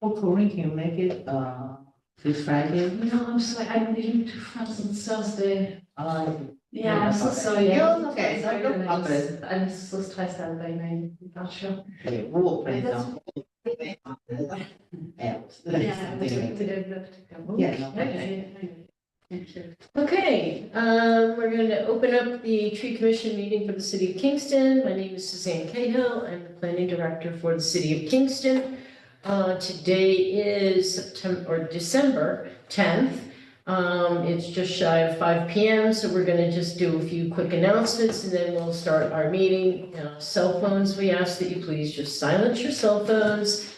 Hopefully can you make it, this Friday? No, I'm sorry, I'm leaving to France on Thursday. Yeah, I'm so okay. sorry. Yeah, I'm okay, sorry, no but problem. I'm so stressed out by my departure. Okay, we'll plan That's- on. Else. Yeah, we would love to come. Yeah, no problem. Okay. Thank you. Okay, we're going to open up the tree commission meeting for the city of Kingston. My name is Suzanne Cahill. I'm the planning director for the city of Kingston. Today is December 10th. It's just shy of 5 p.m. So we're going to just do a few quick announcements and then we'll start our meeting. Cell phones, we ask that you please just silence your cell phones.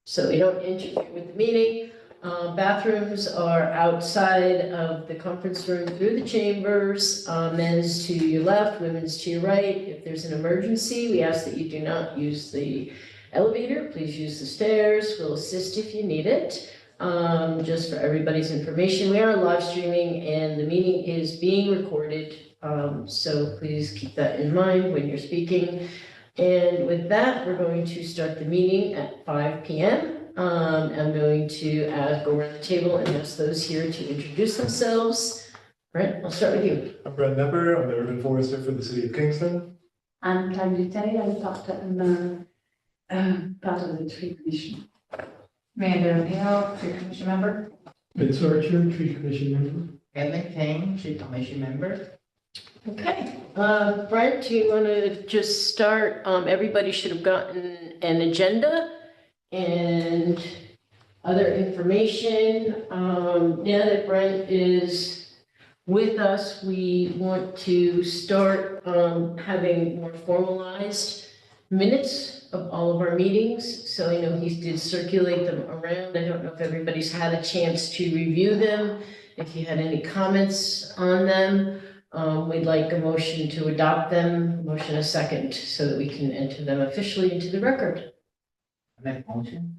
So we don't interfere with the meeting. Bathrooms are outside of the conference room through the chambers, men's to your left, women's to your right. If there's an emergency, we ask that you do not use the elevator, please use the stairs. We'll assist if you need it. Just for everybody's information, we are live streaming and the meeting is being recorded. So please keep that in mind when you're speaking. And with that, we're going to start the meeting at 5 p.m. I'm going to go around the table and ask those here to introduce themselves. Brent, I'll start with you. I'm Brent Nepper, I'm the urban forester for the city of Kingston. I'm Claudia Terry, I'm part of the tree commission. Amanda O'Neill, tree commission member. Vince Archer, tree commission member. Ellen Kane, tree commission member. Okay, Brent, do you want to just start? Everybody should have gotten an agenda and other information. Now that Brent is with us, we want to start having more formalized minutes of all of our meetings. So I know he did circulate them around. I don't know if everybody's had a chance to review them. If you had any comments on them. We'd like a motion to adopt them, motion a second, so that we can enter them officially into the record. I make motion.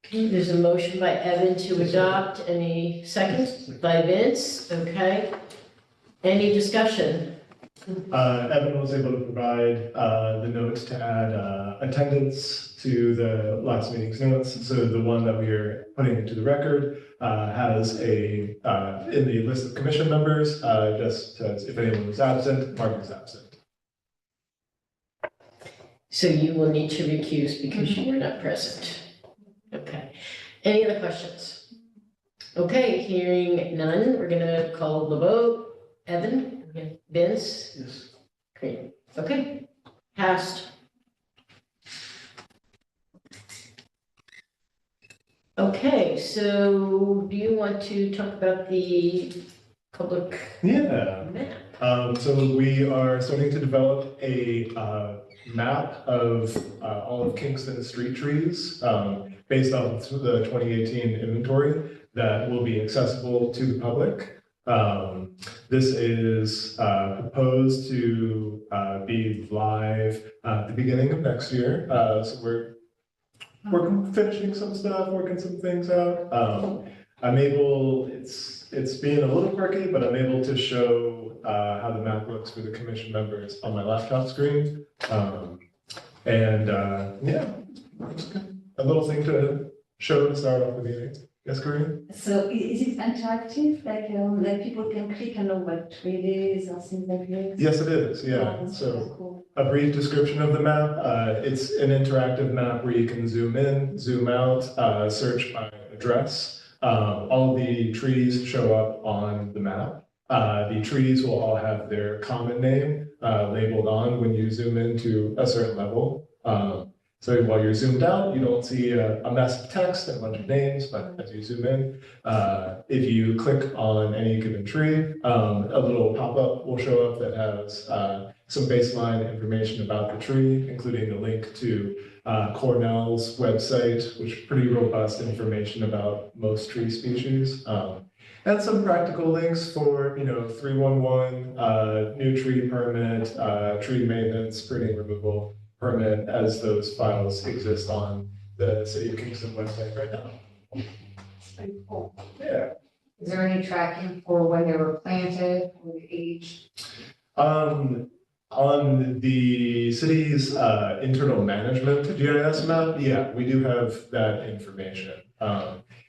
Okay, there's a motion by Evan to adopt, any seconds by Vince, okay? Any discussion? Evan was able to provide the notes to add attendance to the last meeting's notes. So the one that we are putting into the record has a, in the list of commission members, just says if anyone was absent, Mark is absent. So you will need to recuse because you were not present. Okay, any other questions? Okay, hearing none, we're gonna call the vote. Evan? Vince? Yes. Great, okay, passed. Okay, so do you want to talk about the public Yeah. map? So we are starting to develop a map of all of Kingston's street trees based on the 2018 inventory that will be accessible to the public. This is proposed to be live at the beginning of next year. So we're finishing some stuff, working some things out. I'm able, it's being a little quirky, but I'm able to show how the map looks for the commission members on my laptop screen. Yeah, a little thing to show to start off the meeting. Yes, Corinne? So is it interactive, like people can click and know what tree it is or things like this? Yes, it is, yeah. That's So really cool. a brief description of the map. It's an interactive map where you can zoom in, zoom out, search by address. All the trees show up on the map. The trees will all have their common name labeled on when you zoom into a certain level. So while you're zoomed out, you don't see a mess of text and a bunch of names, but as you zoom in, if you click on any given tree, a little pop-up will show up that has some baseline information about the tree, including a link to Cornell's website, which is pretty robust information about most tree species. And some practical links for, 311, new tree permit, tree maintenance, pruning removal permit, as those files exist on the City of Kingston website right now. It's pretty cool. Yeah. Is there any tracking for when they were planted or the age? On the city's internal management GIS map, yeah, we do have that information.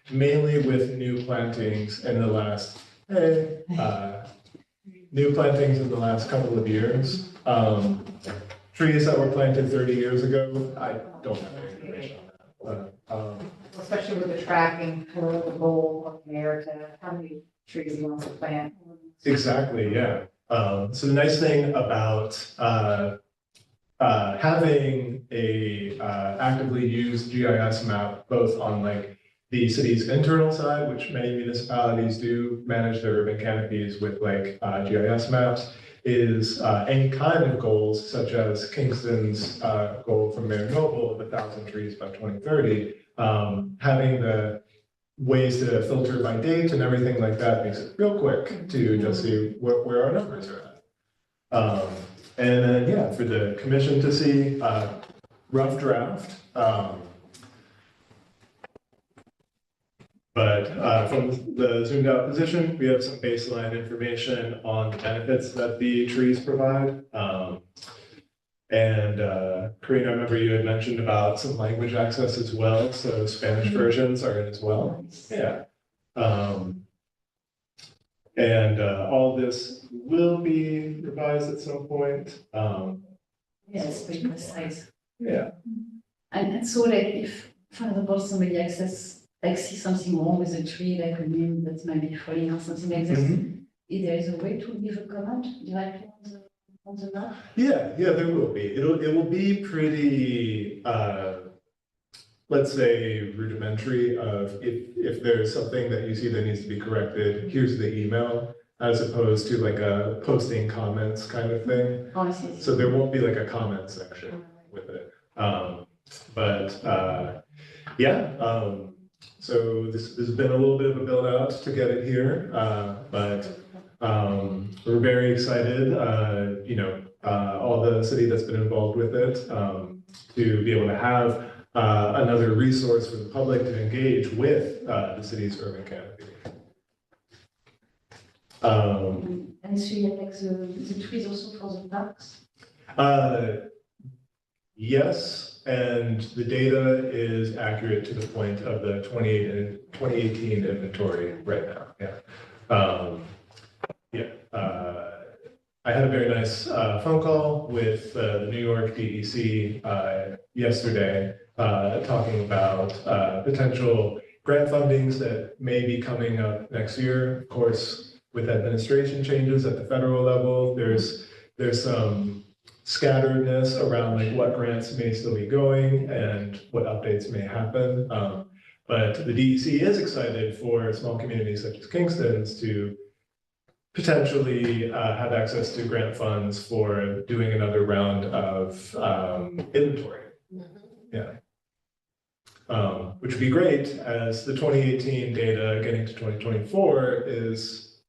Mainly with new plantings in the last, new plantings in the last couple of years. Trees that were planted 30 years ago, I don't have any information on that. Especially with the tracking for the goal of the mayor to how many trees he wants to plant. Exactly, yeah. So the nice thing about having a actively used GIS map, both on like the city's internal side, which many municipalities do manage their urban canopies with like GIS maps, is any kind of goals, such as Kingston's goal from Mayor Noble of 1,000 trees by 2030, having the ways to filter by date and everything like that makes it real quick to just see where our numbers are at. And then, yeah, for the commission to see, rough draft. But from the zoomed out position, we have some baseline information on the benefits that the trees provide. And Karina, I remember you had mentioned about some language access as well, so Spanish versions are in as well. Yeah. And all this will be revised at some point. Yes, pretty precise. Yeah. And so like if, for example, somebody see something wrong with a tree, like a limb that might be falling or something like this, if there is a way to leave a comment directly on the map? Yeah, there will be. It will be pretty, let's say rudimentary of if there's something that you see that needs to be corrected, here's the email, as opposed to like a posting comments kind of thing. Oh, I see. So there won't be like a comment section with it. So this has been a little bit of a build out to get it here, but we're very excited, all the city that's been involved with it, to be able to have another resource for the public to engage with the city's urban canopy. And so you have like the trees also for the parks? Yes, and the data is accurate to the point of the 2018 inventory right now, yeah. I had a very nice phone call with the New York DEC yesterday, talking about potential grant fundings that may be coming up next year. Of course, with administration changes at the federal level, there's some scatteredness around like what grants may still be going and what updates may happen. But the DEC is excited for small communities such as Kingston's to potentially have access to grant funds for doing another round of inventory. Yeah. Which would be great, as the 2018 data getting to 2024 is,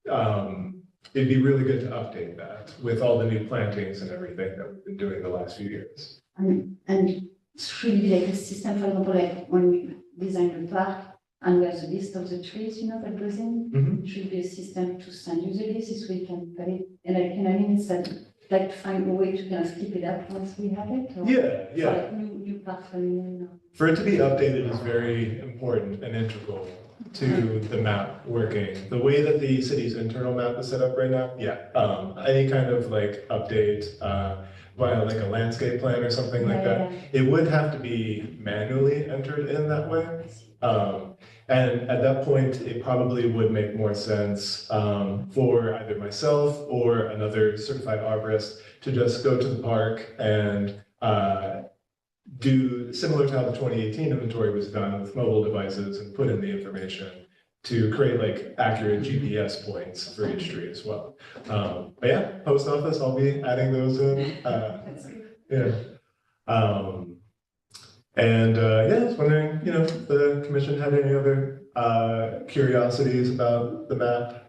it'd be really good to update that with all the new plantings and everything that we've been doing the last few years. And should be like a system, for example, like when we design the park and we have the list of the trees, that goes in, should be a system to send you the list so we can put it, and like, it's like to find a way to kind of keep it up once we have it? Or Yeah. for like new parks coming in? For it to be updated is very important and integral to the map working. The way that the city's internal map is set up right now, any kind of like update, via like a landscape plan or something like that, it would have to be manually entered in that way. And at that point, it probably would make more sense for either myself or another certified arborist to just go to the park and do similar to how the 2018 inventory was done with mobile devices and put in the information to create like accurate GPS points for each tree as well. But yeah, post office, I'll be adding those in. I was wondering, if the commission had any other curiosities about the map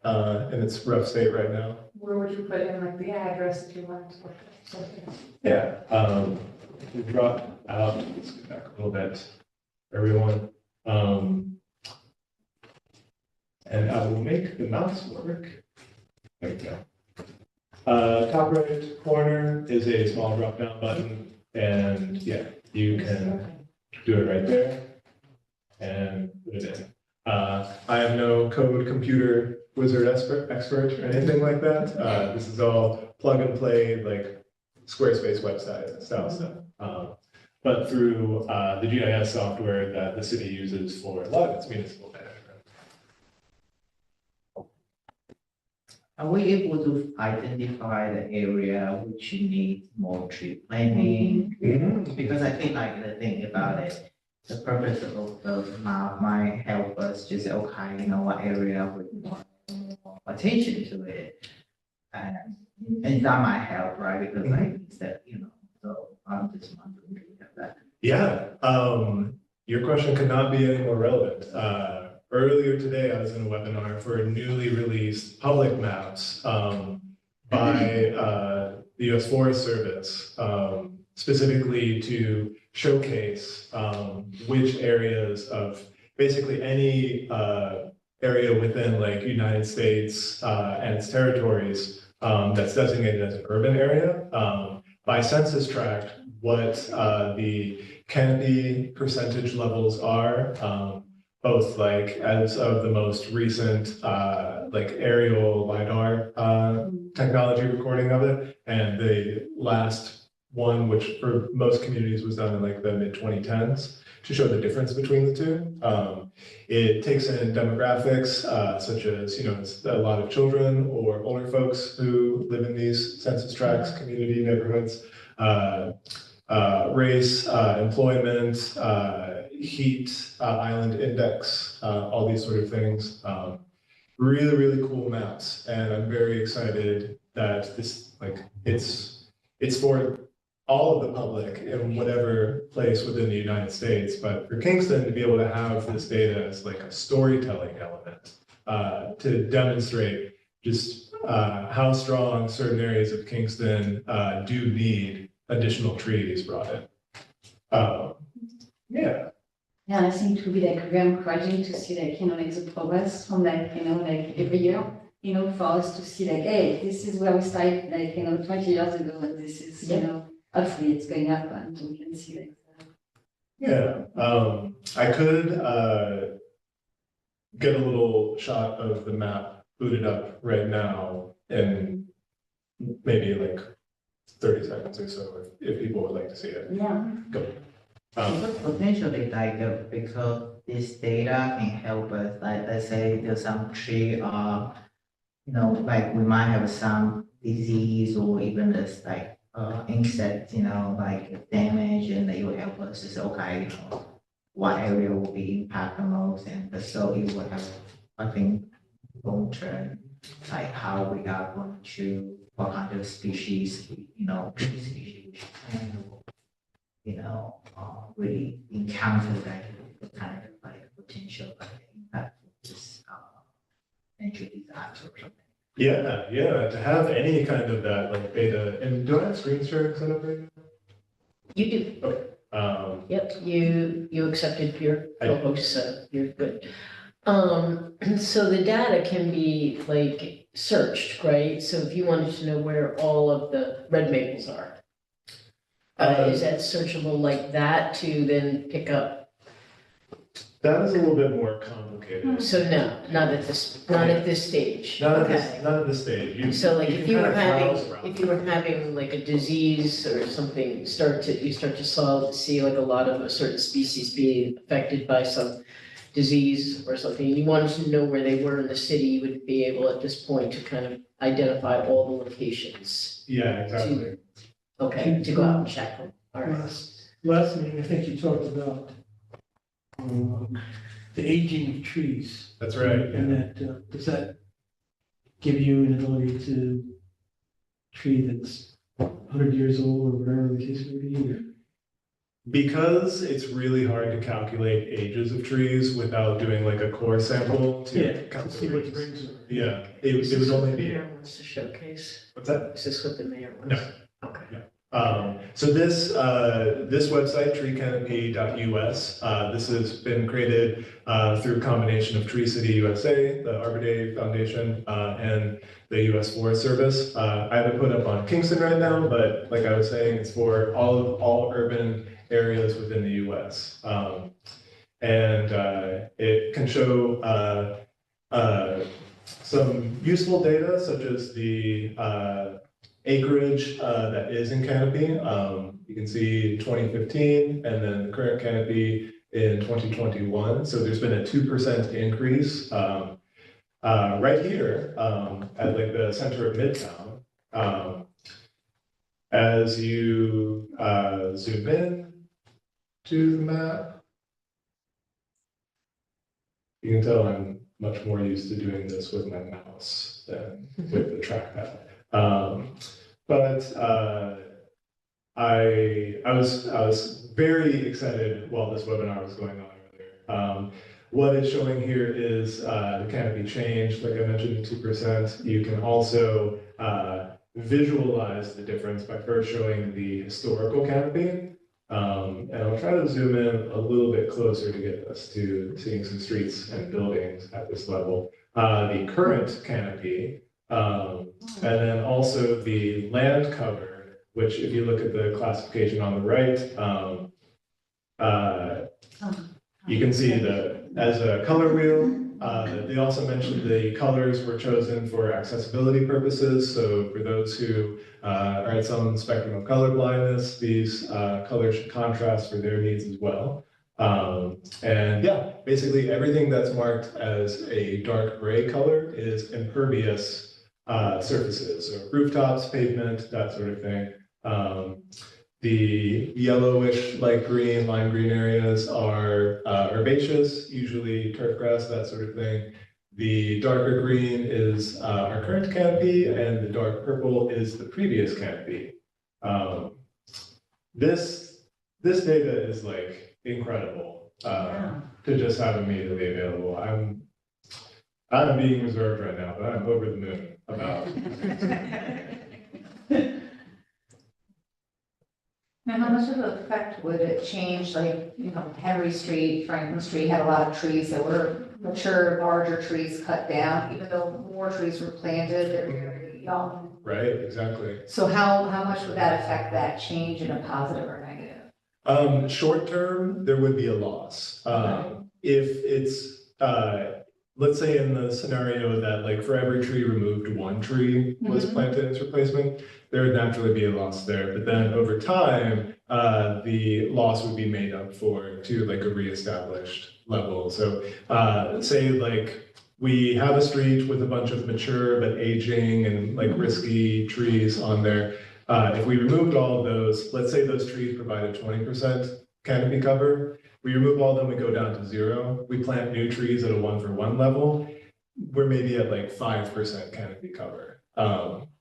in its rough state right now. Where would you put in like the address if you wanted to look at something? We brought out, let's get back a little bit, everyone. And I will make the mouse work. There we go. Top right corner is a small drop down button, and yeah, you can do it right there and put it in. I am no code computer wizard expert or anything like that. This is all plug and play, like Squarespace website style stuff. But through the GIS software that the city uses for a lot of its municipal management. Are we able to identify the area which needs more tree planting? Because I think like the thing about it, the purpose of the map might help us just, okay, you know, what area would want more attention to it. And that might help, right? Because like, it's that, you know, so I'm just wondering, do we have that? Yeah, your question could not be any more relevant. Earlier today, I was in a webinar for newly released public maps by the US Forest Service, specifically to showcase which areas of basically any area within like United States and its territories that's designated as an urban area by census tract, what the canopy percentage levels are, both like as of the most recent like aerial LiDAR technology recording of it, and the last one, which for most communities was done in like the mid-2010s, to show the difference between the two. It takes in demographics such as, you know, it's a lot of children or older folks who live in these census tracts, community neighborhoods, race, employment, heat, island index, all these sort of things. Really, really cool maps, and I'm very excited that this, like, it's for all of the public in whatever place within the United States, but for Kingston to be able to have this data as like a storytelling element to demonstrate just how strong certain areas of Kingston do need additional trees brought in. Yeah. Yeah, I think it will be like very encouraging to see like, you know, like the progress from like, you know, like every year, you know, for us to see like, hey, this is where we started like, you know, 20 years ago, and this is, you know, hopefully it's going up and we can see like that. Yeah, I could get a little shot of the map booted up right now in maybe like 30 seconds or so if people would like to see it. Yeah. Go. But potentially, like, because this data can help us, like, let's say there's some tree, you know, like we might have some disease or even this like, insect, you know, like damage, and they will help us to say, okay, you know, what area will be impacted the most, and so it will have, I think, long term, like how we are going to, what kind of species, you know, tree species, you know, really encounter that kind of like potential like impact of this natural disaster or something. Yeah, yeah, to have any kind of that like data, and do I have screen sharing set up right now? You do. Yep, you accepted your co-host, so you're good. So the data can be like searched, right? So if you wanted to know where all of the red maples are, is that searchable like that to then pick up? That is a little bit more complicated. So no, not at this stage. Not at Okay. this, not at this stage. So like if you can were kind of having, browse around. if you were having like a disease or something, you start to see like a lot of a certain species being affected by some disease or something, you wanted to know where they were in the city, you would be able at this point to kind of identify all the locations. Yeah, exactly. Okay, to go out and check them, all right. Last meeting, I think you talked about the aging of trees. That's right. And that, does that give you an ability to tree that's 100 years old or whatever the case may be? Or- Because it's really hard to calculate ages of trees without doing like a core sample Yeah, to count to the see what the trees. rings are. Yeah, it would only be, Mayor wants to showcase, what's that? is this what the mayor wants? No. Okay. So this website, treecanopy.us, this has been created through a combination of Tree City USA, the Arbor Day Foundation, and the US Forest Service. I have it put up on Kingston right now, but like I was saying, it's for all urban areas within the US. And it can show some useful data, such as the acreage that is in canopy. You can see 2015 and then the current canopy in 2021. So there's been a 2% increase right here at like the center of Midtown. As you zoom in to the map, you can tell I'm much more used to doing this with my mouse than with the trackpad. But I was very excited while this webinar was going on earlier. What it's showing here is the canopy change, like I mentioned, 2%. You can also visualize the difference by first showing the historical canopy. And I'll try to zoom in a little bit closer to get us to seeing some streets and buildings at this level. The current canopy, and then also the land cover, which if you look at the classification on the right, you can see as a color wheel. They also mentioned the colors were chosen for accessibility purposes. So for those who are at some spectrum of color blindness, these colors should contrast for their needs as well. And yeah, basically everything that's marked as a dark gray color is impervious surfaces, so rooftops, pavement, that sort of thing. The yellowish, light green, lime green areas are herbaceous, usually turf grass, that sort of thing. The darker green is our current canopy, and the dark purple is the previous canopy. This data is like incredible to just have immediately available. I'm being reserved right now, but I'm over the moon about. Now, how much of an effect would it change, like, Henry Street, Franklin Street had a lot of trees that were mature, larger trees cut down, even though more trees were planted, they're very young. Right, exactly. So how much would that affect that change in a positive or negative? Short term, there would be a loss. If it's, let's say in the scenario that like for every tree removed, one tree was planted as replacement, there would naturally be a loss there. But then over time, the loss would be made up for to like a reestablished level. So say like we have a street with a bunch of mature but aging and like risky trees on there. If we removed all of those, let's say those trees provided 20% canopy cover, we remove all of them, we go down to 0. We plant new trees at a 1-for-1 level. We're maybe at like 5% canopy cover.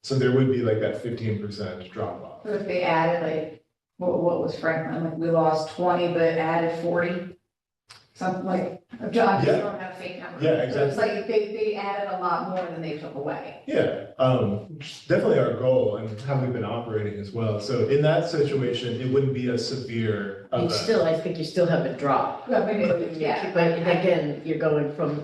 So there would be like that 15% drop off. So if they added like, what was Franklin, like we lost 20, but added 40? Something like, I'm just throwing out a fake number. Yeah, So it's exactly. like they added a lot more than they took away. Yeah, definitely our goal and how we've been operating as well. So in that situation, it wouldn't be as severe of a. I think you still have a drop. I mean, yeah. But again, you're going from,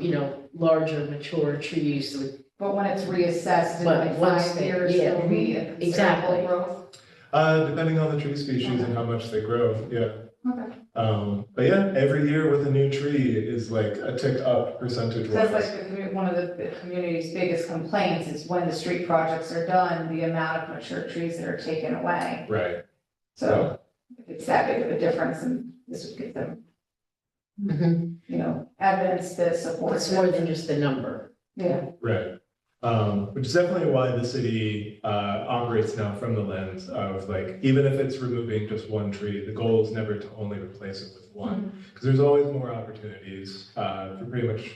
larger mature trees with, But when it's reassessed in But like once 5 they- years, yeah, it'll be a exactly. considerable growth. Depending on the tree species and how much they grow, yeah. Okay. But yeah, every year with a new tree is like a tick up percentage That's wise. like one of the community's biggest complaints is when the street projects are done, the amount of mature trees that are taken away. Right, So if it's that big of a difference, and this would give them, evidence to support. it's more than just the number. Yeah. right. Which is definitely why the city operates now from the lens of like, even if it's removing just one tree, the goal is never to only replace it with one. Because there's always more opportunities for pretty much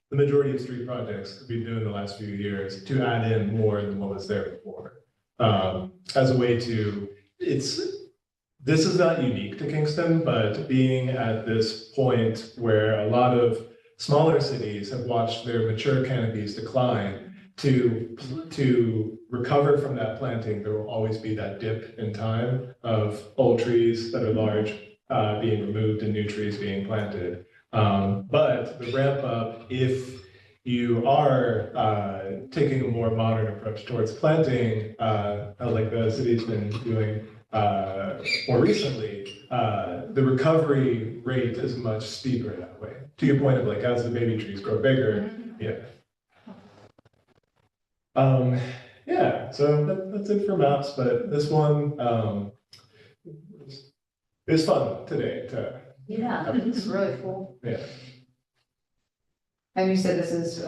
the majority of street projects that we've been doing the last few years to add in more than what was there before. As a way to, this is not unique to Kingston, but being at this point where a lot of smaller cities have watched their mature canopies decline, to recover from that planting, there will always be that dip in time of old trees that are large being removed and new trees being planted. But the ramp up, if you are taking a more modern approach towards planting, like the city's been doing more recently, the recovery rate is much steeper that way. To your point of like, as the baby trees grow bigger, yeah. Yeah, so that's it for maps, but this one, is fun today to Yeah. have It's this. really cool. Yeah. And you said this is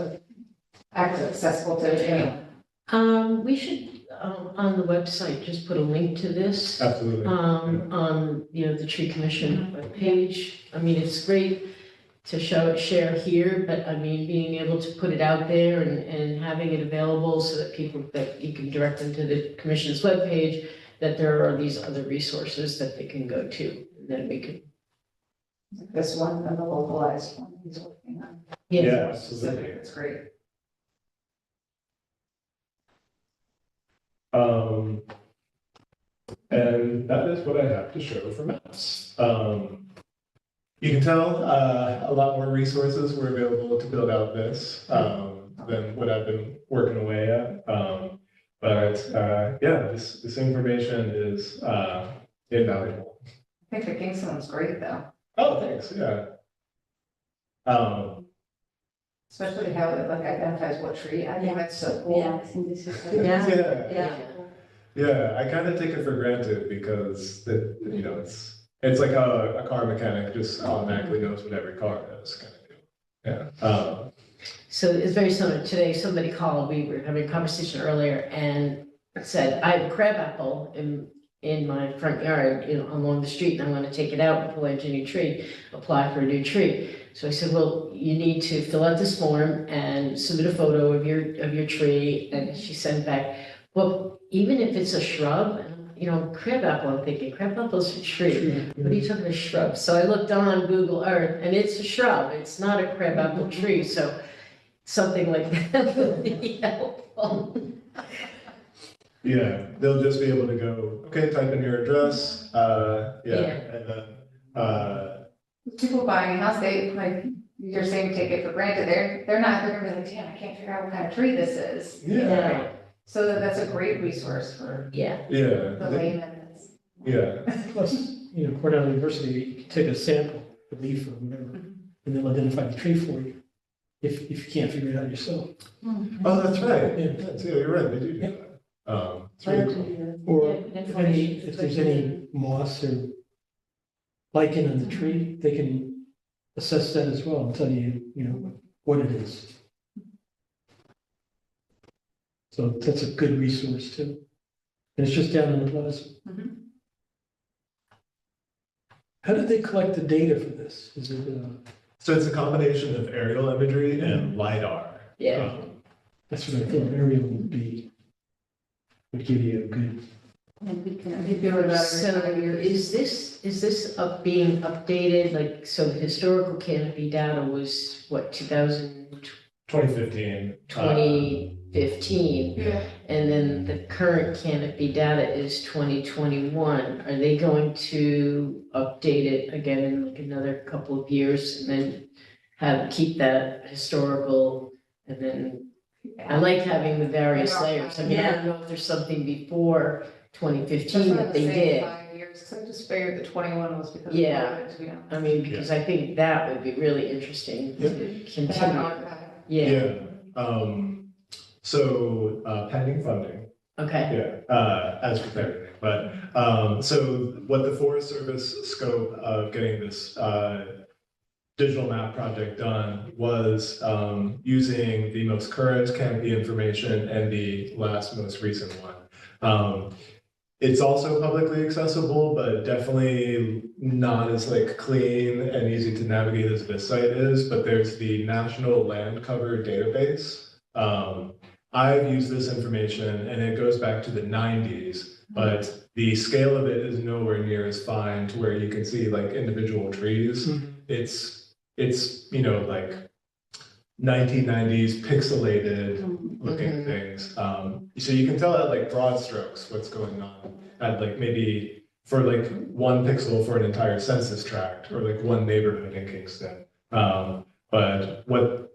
accessible to anyone. We should, on the website, just put a link to this. Absolutely. On, the tree commission webpage. I mean, it's great to share here, but I mean, being able to put it out there and having it available so that that you can direct them to the commission's webpage, that there are these other resources that they can go to, and then we can. This one and the localized one he's working on. Yeah, Specific, absolutely. it's great. And that is what I have to show for maps. You can tell a lot more resources were available to build out this than what I've been working away at. Yeah, this information is invaluable. I think the Kingston one's great though, Oh, thanks, yeah. especially how it like identifies what tree. I think that's so cool. Yeah, I think this is. Yeah. Yeah, I kind of take it for granted because it's like a car mechanic just automatically knows what every car does kind of deal. Yeah. So it's very similar. Today, somebody called, we were having a conversation earlier and said, I have a crabapple in my front yard, along the street, and I want to take it out and plant a new tree, apply for a new tree. So I said, well, you need to fill out this form and submit a photo of your tree. And she sent back, well, even if it's a shrub, crabapple, I'm thinking, crabapple's a tree. What are you talking about, shrub? So I looked on Google Earth, and it's a shrub. It's not a crabapple tree, so something like that would be helpful. Yeah, they'll just be able to go, okay, type in your address, and then, People buying a house, they like, you're saying take it for granted, they're gonna be like, damn, I can't figure out what kind of tree this is. yeah, So that's a great resource for Yeah. the layman. yeah, Plus, Cornell University, you can take a sample, a leaf or whatever, and they'll identify the tree for you, if you can't figure it out yourself. oh, that's right, Yeah. yeah, you're right, they do that. It's really cool. Or Yeah, if there's any moss or lichen on the tree, they can assess that as well and tell you, what it is. So that's a good resource too. And it's just down in the plaza. Mhm. How did they collect the data for this? Is it, So it's a combination of aerial imagery and LiDAR. Yeah. that's what I thought aerial would give you a good, And we can. They do it about every So 5 years. is this being updated, like, so the historical canopy data was, what, 2015. 2015? Yeah. And then the current canopy data is 2021. Are they going to update it again in like another couple of years and then keep that historical? And then, I like having the various layers. I mean, I don't know if there's something before 2015 that they did. 5 years, because I just figured the 21 was because of Yeah. COVID, to be honest. I mean, because I think that would be really interesting to They haven't continue. archived. Yeah, So pending funding. okay, Yeah, as with everything, but, so what the Forest Service scope of getting this, digital map project done was, using the most current canopy information and the most recent one. It's also publicly accessible, but definitely not as like clean and easy to navigate as this site is, but there's the National Land Cover Database. I've used this information and it goes back to the 90s, but the scale of it is nowhere near as fine to where you can see like individual trees. It's like 1990s pixelated Mhm. looking Mhm. things. So you can tell at like broad strokes what's going on at like maybe for like 1 pixel for an entire census tract or like one neighborhood in Kingston. But what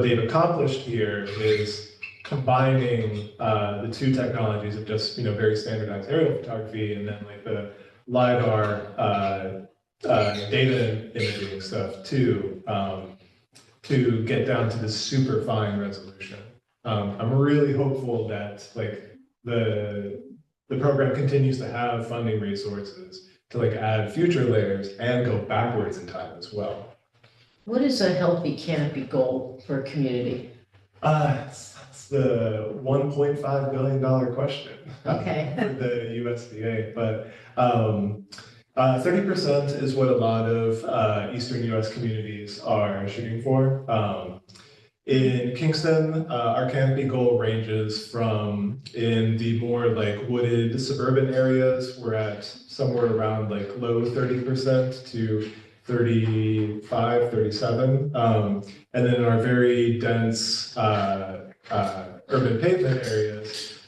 they've accomplished here is combining the two technologies of just very standardized aerial photography and then like the LiDAR data imaging stuff too. To get down to the super fine resolution. I'm really hopeful that like the program continues to have funding resources to like add future layers and go backwards in time as well. What is a healthy canopy goal for a community? That's the $1.5 billion question. Okay. For the USDA, but 30% is what a lot of Eastern US communities are shooting for. In Kingston, our canopy goal ranges from in the more like wooded suburban areas, we're at somewhere around like low 30% to 35, 37. And then in our very dense urban pavement areas,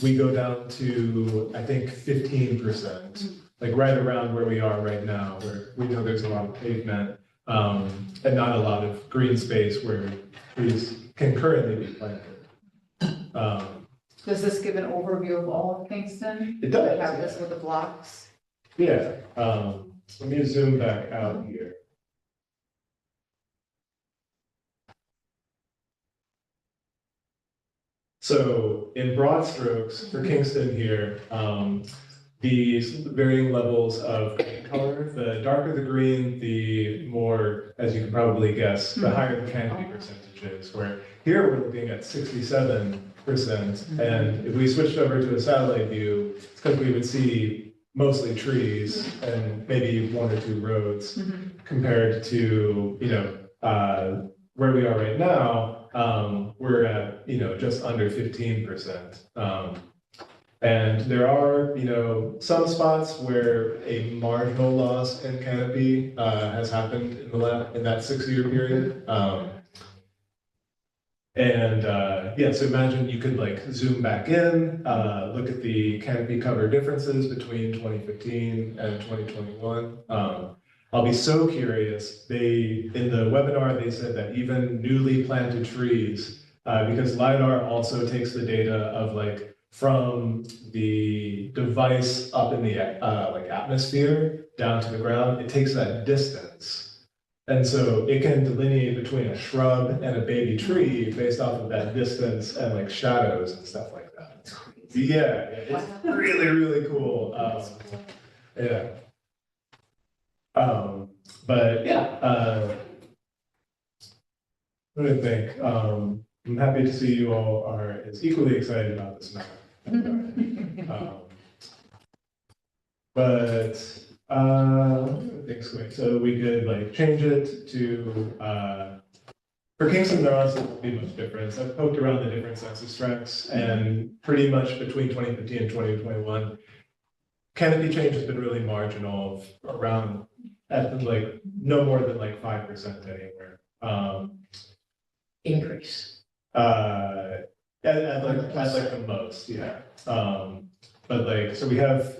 we go down to, I think, 15%, like right around where we are right now, where we know there's a lot of pavement and not a lot of green space where trees can currently be planted. Does this give an overview of all of Kingston? It does. Have this with the blocks? Yeah, let me zoom back out here. So in broad strokes for Kingston here, these varying levels of green color, the darker the green, the more, as you can probably guess, the higher the canopy percentage is, where here we're looking at 67%. And if we switched over to a satellite view, it's because we would see mostly trees and maybe 1 or 2 roads compared to, where we are right now, we're at, just under 15%. And there are, some spots where a marginal loss in canopy has happened in that 6-year period. So imagine you could like zoom back in, look at the canopy cover differences between 2015 and 2021. I'll be so curious. In the webinar, they said that even newly planted trees, because LiDAR also takes the data of like from the device up in the like atmosphere down to the ground, it takes that distance. And so it can delineate between a shrub and a baby tree based off of that distance and like shadows and stuff like that. Yeah, it's really, really cool. Yeah. But yeah, what do I think? I'm happy to see you all are as equally excited about this map. But thanks, Quinn. So we could like change it to for Kingston, there honestly won't be much difference. I've poked around the different census tracts, and pretty much between 2015 and 2021, canopy change has been really marginal, around at like no more than like 5% anywhere. Increase. At like the most, yeah. But like, so we have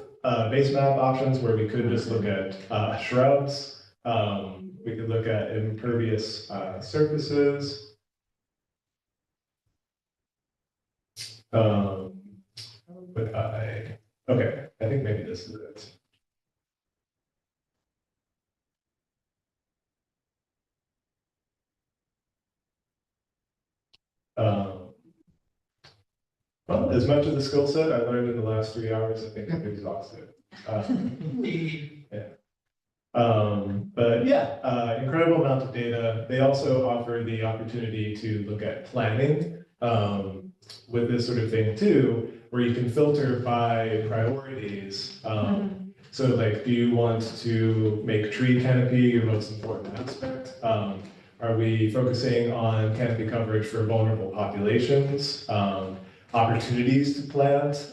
base map options where we could just look at shrubs. We could look at impervious surfaces. Okay, I think maybe this is it. Well, as much of the skill set I learned in the last 3 hours, I think I'm exhausted. Yeah. But yeah, incredible amount of data. They also offer the opportunity to look at planning with this sort of thing too, where you can filter by priorities. So like, do you want to make tree canopy your most important aspect? Are we focusing on canopy coverage for vulnerable populations? Opportunities to plant?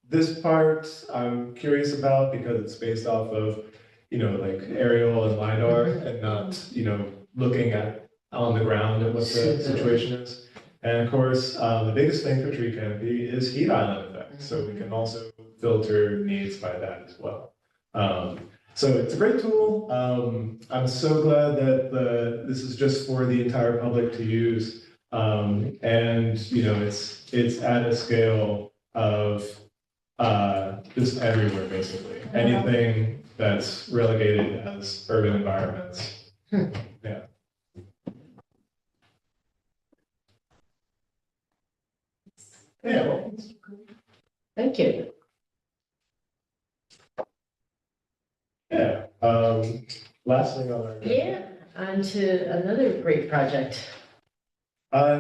This part I'm curious about because it's based off of, like aerial and LiDAR and not, looking at on the ground at what the situation is. And of course, the biggest thing for tree canopy is heat island effect, so we can also filter needs by that as well. So it's a great tool. I'm so glad that this is just for the entire public to use. And you know, it's at a scale of just everywhere, basically. Anything that's relegated as urban environments. Yeah. Yeah. Thank you. Yeah. Last thing on our. Yeah, on to another great project. Our,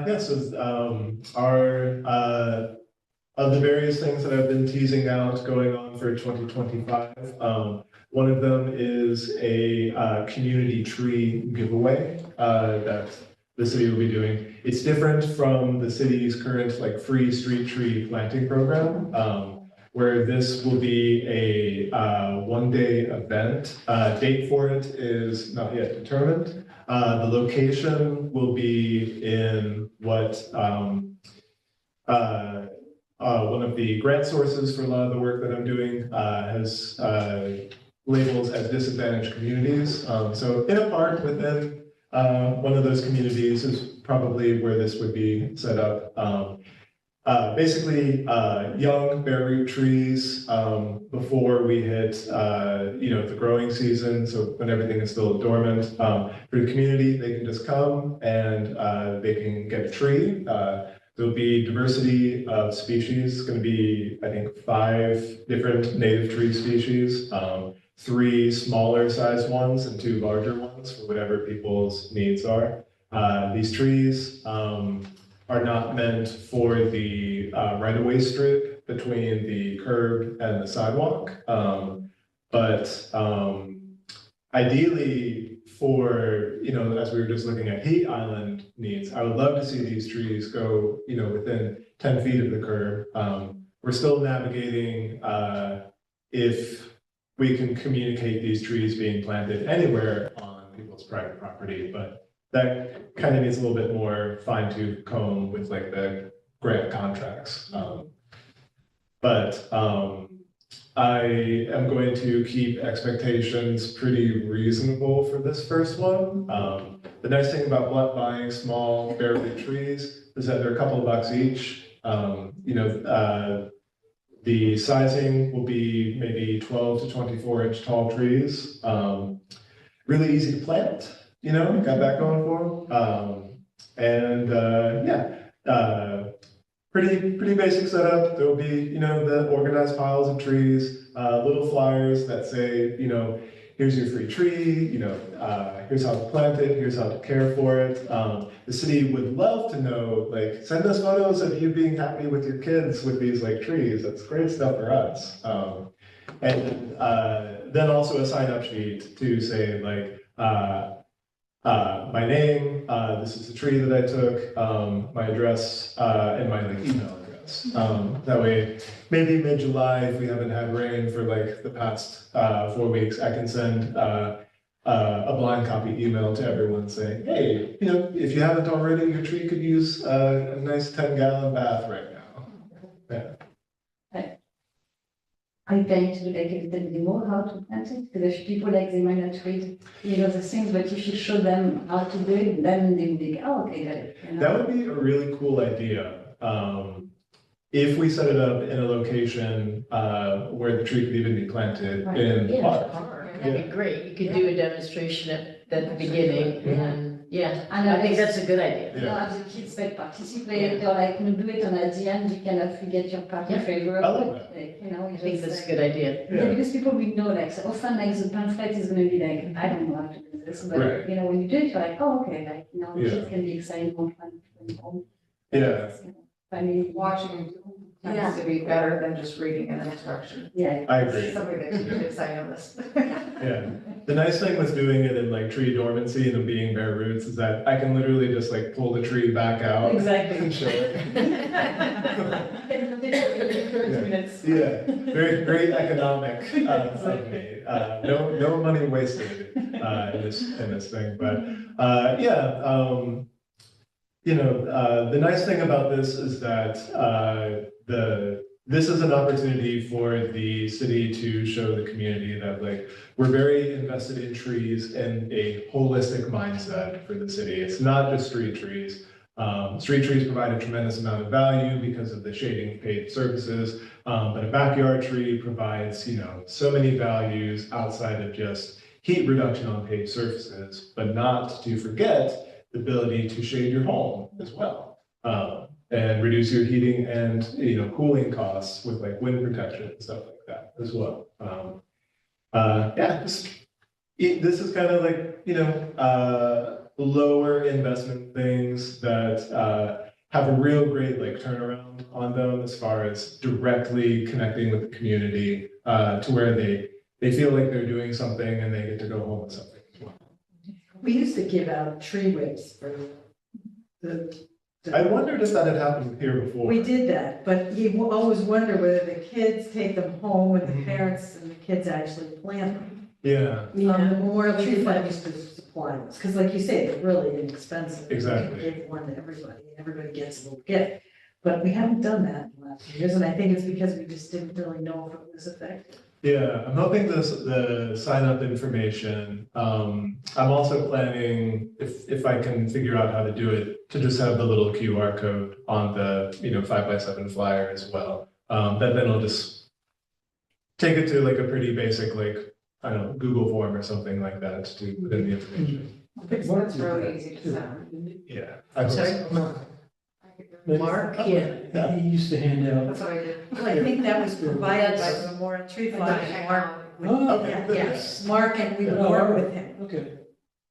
of the various things that I've been teasing out going on for 2025, one of them is a community tree giveaway that the city will be doing. It's different from the city's current like free street tree planting program, where this will be a one-day event. Date for it is not yet determined. The location will be in what one of the grant sources for a lot of the work that I'm doing has labels as disadvantaged communities. So in a park within one of those communities is probably where this would be set up. Basically, young bare root trees before we hit, the growing season. So when everything is still dormant, for the community, they can just come and they can get a tree. There'll be diversity of species. It's going to be, I think, 5 different native tree species, 3 smaller sized ones and 2 larger ones for whatever people's needs are. These trees are not meant for the right-of-way strip between the curb and the sidewalk. But ideally, for, as we were just looking at heat island needs, I would love to see these trees go, within 10 feet of the curb. We're still navigating if we can communicate these trees being planted anywhere on people's private property, but that kind of needs a little bit more fine-tooth comb with like the grant contracts. I am going to keep expectations pretty reasonable for this first one. The nice thing about buying small bare root trees is that they're a couple of bucks each. The sizing will be maybe 12 to 24 inch tall trees. Really easy to plant, got that going for them. Pretty basic setup. There'll be, the organized piles of trees, little flyers that say, here's your free tree, here's how to plant it, here's how to care for it. The city would love to know, like, send us photos of you being happy with your kids with these like trees. That's great stuff for us. And then also a sign-up sheet to say like, my name, this is the tree that I took, my address, and my email address. That way, maybe mid-July, if we haven't had rain for like the past 4 weeks, I can send a blind copy email to everyone saying, hey, if you haven't already, your tree could use a nice 10-gallon bath right now. Yeah. Are you planning to do like a little demo how to plant it? Because if people like they might not read, the things, but if you show them how to do it, then they will be like, oh, okay, got it. That would be a really cool idea. If we set it up in a location where the tree could even be planted Right. in the Yeah, park. that'd be great. You could do a demonstration at the beginning and, And I think that's a good idea. Have the kids like participate or like do it, and at the end you kind of get your party Yeah. favor. I love that. I think that's a good idea. Yeah, because people will know, like, so often, like, the pamphlet is gonna be like, I don't know how to do this, but, Right. when you do it, you're like, oh, okay, like, Yeah. kids can be excited, more fun. Yeah. Family. Watching tends to be better than just reading an instruction. Yeah. I agree. Something that teaches, I know this. Yeah, the nice thing with doing it in like tree dormancy and them being bare roots is that I can literally just like pull the tree back out. Exactly. And show it. Minutes. Yeah, very economic of me. No money wasted in this thing, but the nice thing about this is that this is an opportunity for the city to show the community that like we're very invested in trees and a holistic mindset for the city. It's not just street trees. Street trees provide a tremendous amount of value because of the shading paid services, but a backyard tree provides, so many values outside of just heat reduction on paved surfaces, but not to forget the ability to shade your home as well. And reduce your heating and, cooling costs with like wind protection and stuff like that as well. This is kind of like, lower investment things that have a real great like turnaround on them as far as directly connecting with the community to where they feel like they're doing something and they get to go home with something as well. We used to give out tree whips for the. I wondered if that had happened here before. We did that, but you always wonder whether the kids take them home and the Mhm. parents and the kids actually plant them. Yeah, The Memorial Tree Fund used to supply those, because like you say, they're really inexpensive. Exactly. We gave one to everybody, and everybody gets a little gift. But we haven't done that in the last few years, and I think it's because we just didn't really know if it was effective. yeah, I'm hoping the sign up information, I'm also planning, if I can figure out how to do it, to just have the little QR code on the, 5x7 flyer as well. Then I'll just take it to like a pretty basic, like, I don't know, Google form or something like that to put in the information. It's really easy to send. Yeah. I hope Sorry? so. Mark, yeah. He used to hand out. That's what I did. Well, I think that was provided by the Memorial Tree Fund, and Mark, Oh, Okay. yes, Mark, and we would Oh, work all right. with him, Okay.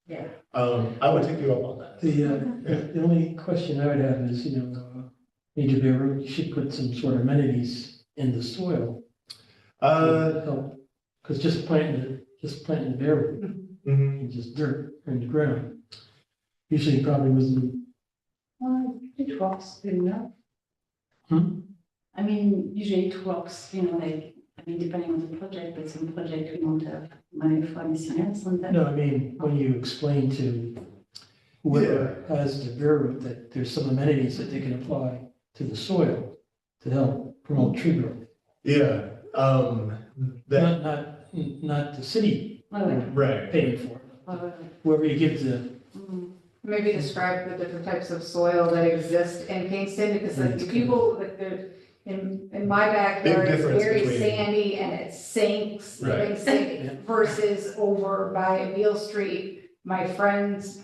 yeah. I would take you up on that. The only question I would have is, need to be, you should put some sort of amenities in the soil. Because just planting the bare root Mhm. and just dirt in the ground. Usually probably wasn't. It works good enough. Hmm? I mean, usually it works, depending on the project, but some project we don't have money for anything else on that. No, I mean, when you explain to whoever has the bare root that there's some amenities that they can apply to the soil to help promote tree growth. Yeah, that, Not the city Oh, wait. right. paying for it. Oh, Whoever you give the, mm. Maybe describe the different types of soil that exist in Kingston, because like the people, like in my backyard, Big it's difference very between- sandy and it sinks, Right. things sink, Yeah. versus over by Beale Street, my friend's,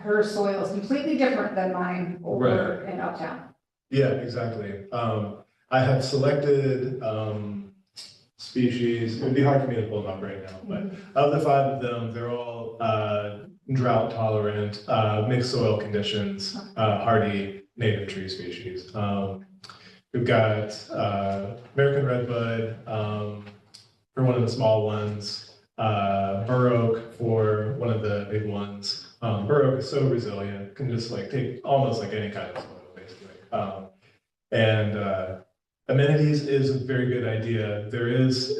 her soil is completely different than mine over in Uptown. Yeah, exactly. I have selected, species, it'd be hard for me to pull them up right now, but of the 5 of them, they're all, drought tolerant, mixed soil conditions, hardy native tree species. We've got, American redbud, for one of the small ones, bur oak for one of the big ones. Bur oak is so resilient, can just like take almost like any kind of soil, basically. And amenities is a very good idea. There's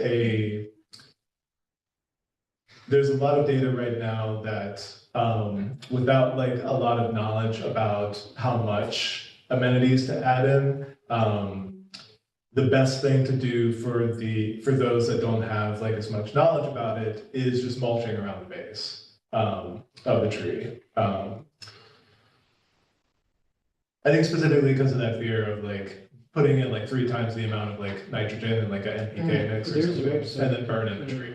a lot of data right now that without like a lot of knowledge about how much amenities to add in, the best thing to do for those that don't have like as much knowledge about it is just mulching around the base of the tree. I think specifically because of that fear of like putting in like 3 times the amount of like nitrogen and like an NPK mix or There's a something, website. and then burning the tree.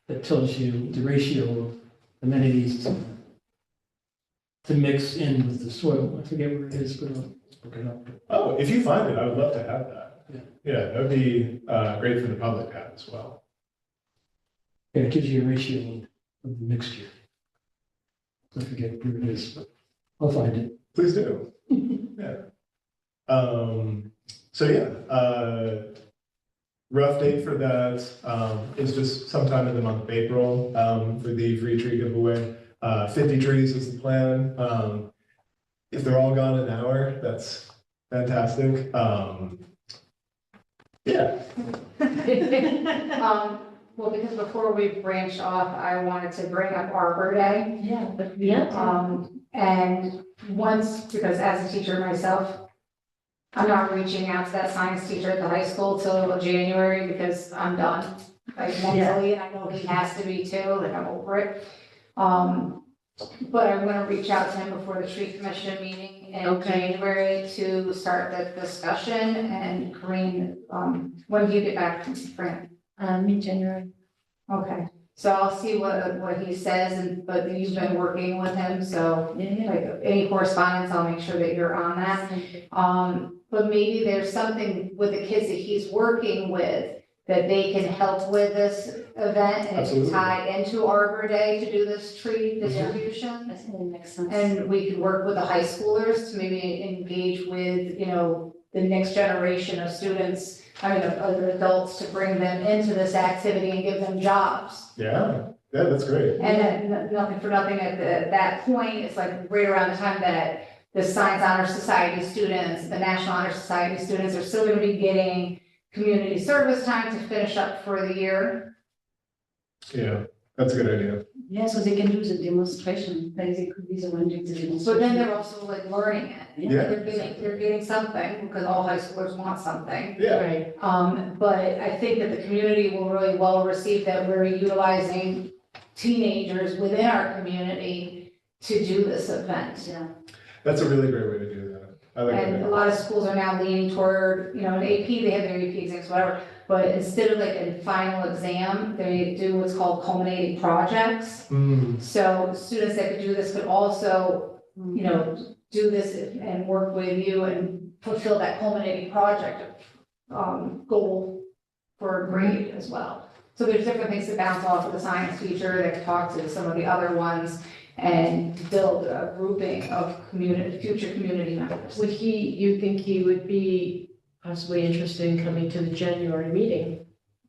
that tells you the ratio of amenities to mix in with the soil. I forget where it is, but I'll look it up. Oh, if you find it, I would love to have that. Yeah. Yeah, that would be great for the public to have as well. Yeah, it gives you a ratio of the mixture. I forget where it is, but I'll find it. Please do. Yeah. So yeah, rough date for that, is just sometime in the month of April, for the free tree giveaway. 50 trees is the plan. If they're all gone in an hour, that's fantastic. Yeah, Well, because before we branched off, I wanted to bring up Arbor Day. Yeah, but we Yeah. And once, because as a teacher myself, I'm not reaching out to that science teacher at the high school till January because I'm done. Like mentally, and I know he has to be too, like I'm over it. But I'm gonna reach out to him before the tree commission meeting in Okay. January to start the discussion. And Corinne, when do you get back from France? mid-January. Okay, so I'll see what he says, but you've been working with him, so Yeah, like any correspondence, I'll make sure that you're on that. But maybe there's something with the kids that he's working with that they can help with this event and it can Absolutely. tie into Arbor Day to do this tree distribution. I think that makes sense. And we could work with the high schoolers to maybe engage with, the next generation of students, of adults to bring them into this activity and give them jobs. yeah, that's great. And then, nothing for nothing, at that point, it's like right around the time that the Science Honor Society students, the National Honor Society students are still gonna be getting community service time to finish up for the year. Yeah, that's a good idea. Yeah, so they can do the demonstration, like they could be the one doing the demonstration. So then they're also like learning it. Yeah. They're getting something, because all high schoolers want something. Yeah, Right. But I think that the community will really well receive that we're utilizing teenagers within our community to do this event. Yeah. that's a really great way to do that. I like And a that. lot of schools are now leaning toward, an AP, they have their AP exams, whatever, but instead of like a final exam, they do what's called culminating projects. So students that could do this could also, do this and work with you and fulfill that culminating project, goal for a grade as well. So there's different things to bounce off of the science teacher that can talk to some of the other ones and build a grouping of future community members. You think he would be possibly interested in coming to the January meeting?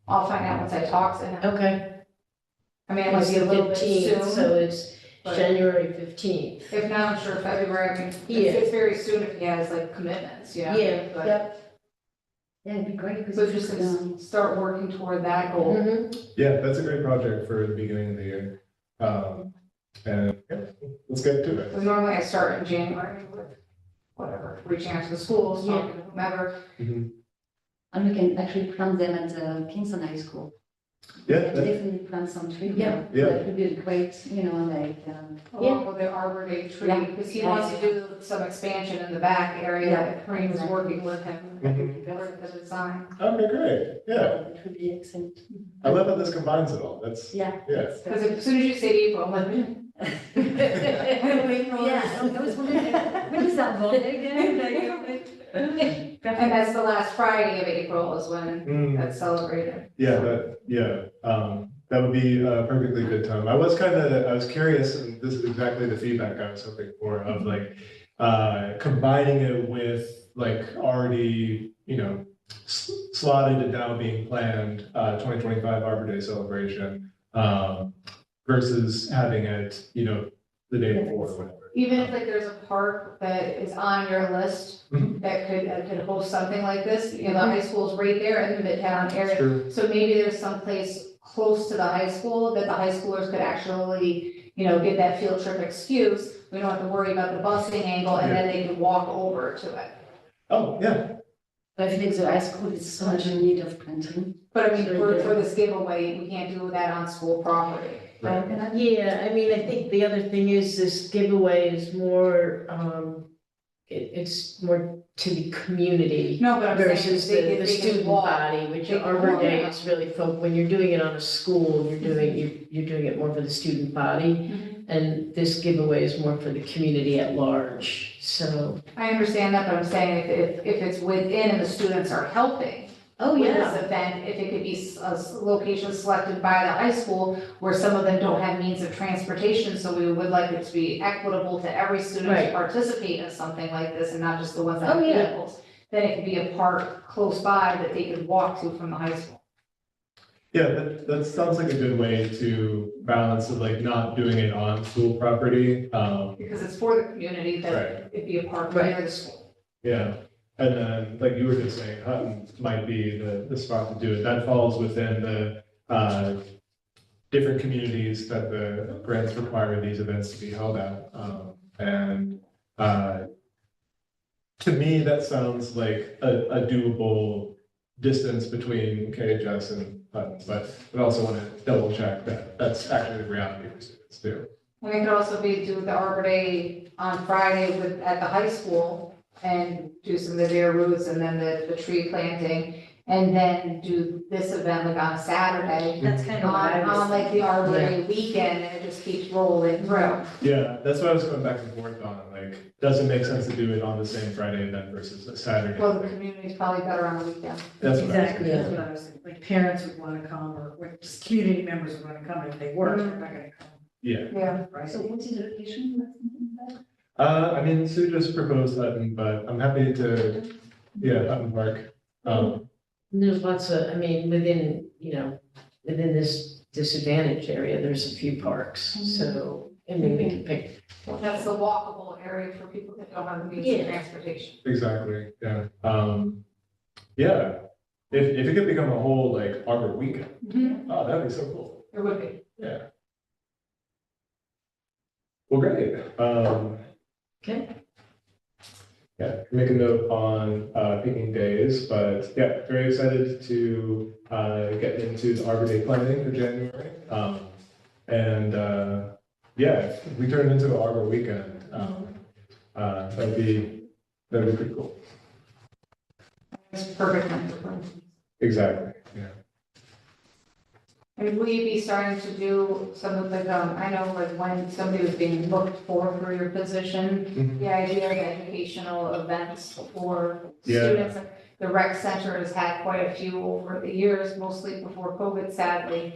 I'll find out once I talk to him. Okay. I mean, it might be a little bit 15th, soon, So it's but January 15th. if not, I'm sure February, I mean, Yeah. it's very soon if he has like commitments, Yeah, But yep. Yeah, it'd be great because. so just to start working toward that goal. Mhm. Yeah, that's a great project for the beginning of the year. And yeah, let's get to it. Because normally I start in January with whatever, reaching out to the schools, talking to whomever. And we can actually plant them at the Kingston High School. Yeah, And that- definitely plant some trees. Yeah. Yeah. That would be a great, Along with the Arbor Day tree, Yeah. because he wants to do some expansion in the back area. Yeah. Kareem is working with him. Mhm. For the design. Okay, great. Yeah, It would be excellent. I love how this combines it all. That's, Yeah. yeah. Because as soon as you say April, I'm like, Yeah, I was wondering, when is that one again? and that's the last Friday of April is when Mm. that's celebrated. That would be a perfectly good time. I was curious, and this is exactly the feedback I was hoping for, of like, combining it with like already, slotted and now being planned, 2025 Arbor Day celebration, versus having it, the day before or whatever. Even if like there's a park that is on your list Mhm. that could host something like this, the high school's right there in the Midtown area. True. So maybe there's some place close to the high school that the high schoolers could actually, get that field trip excuse. We don't have to worry about the busing angle and then they can walk over to it. Oh, yeah, I think the high school is so much in need of planting. But I mean, for this giveaway, we can't do that on school property. right. Yeah, I mean, I think the other thing is this giveaway is more, it's more to the community No, but I'm saying versus they the can student walk. body, which They can Arbor walk. Day is really when you're doing it on a school, you're doing it more for the student body. And this giveaway is more for the community at large, so. I understand that, but I'm saying if it's within and the students are helping. Oh, With this event, if it could be a location selected by the high school where some of them don't have means of transportation, so we would like it to be equitable to every student to Right. participate in something like this and not just the ones that have Oh, yeah. vehicles. then it could be a park close by that they could walk to from the high school. Yeah, that sounds like a good way to balance of like not doing it on school property. Because it's for the community, that Right. it'd be a park Right. near the school. Yeah, and then, like you were just saying, Hutton might be the spot to do it. That falls within the different communities that the grants require these events to be held at. And to me, that sounds like a doable distance between KHS and Hutton, but I also want to double check that that's actually the reality for students too. And it could also be do the Arbor Day on Friday at the high school and do some of their routes and then the tree planting. And then do this event like on a Saturday, That's kind of what I was. on like the Arbor Day weekend, and it just keeps rolling through. Yeah, that's what I was going back and forth on. Like, does it make sense to do it on the same Friday event versus a Saturday? Well, the community's probably better on the weekend. That's what I was Exactly, thinking. that's what I was thinking, like, parents would wanna come, or just community members would wanna come, if they work, they're not gonna come, Yeah. Yeah. right? So what is the location you were thinking about? I mean, Sue just proposed Hutton, but I'm happy to, yeah, Hutton Park. There's lots of, I mean, within this disadvantaged area, there's a few parks, so, I mean, we can pick. That's the walkable area for people that don't have the means Yeah. of transportation. Exactly, yeah. Yeah, if it could become a whole like Arbor weekend, oh, that'd be so cool. It would be. Yeah. Well, great. Okay. Yeah, make a note on picking days, but yeah, very excited to get into the Arbor Day planning for January. And yeah, if we turn it into an Arbor weekend, that'd be pretty cool. It's perfect time for them. Exactly, yeah. And will you be starting to do some of the, I know like when somebody was being looked for your position, the idea of educational events for Yeah. students. The rec center has had quite a few over the years, mostly before COVID, sadly.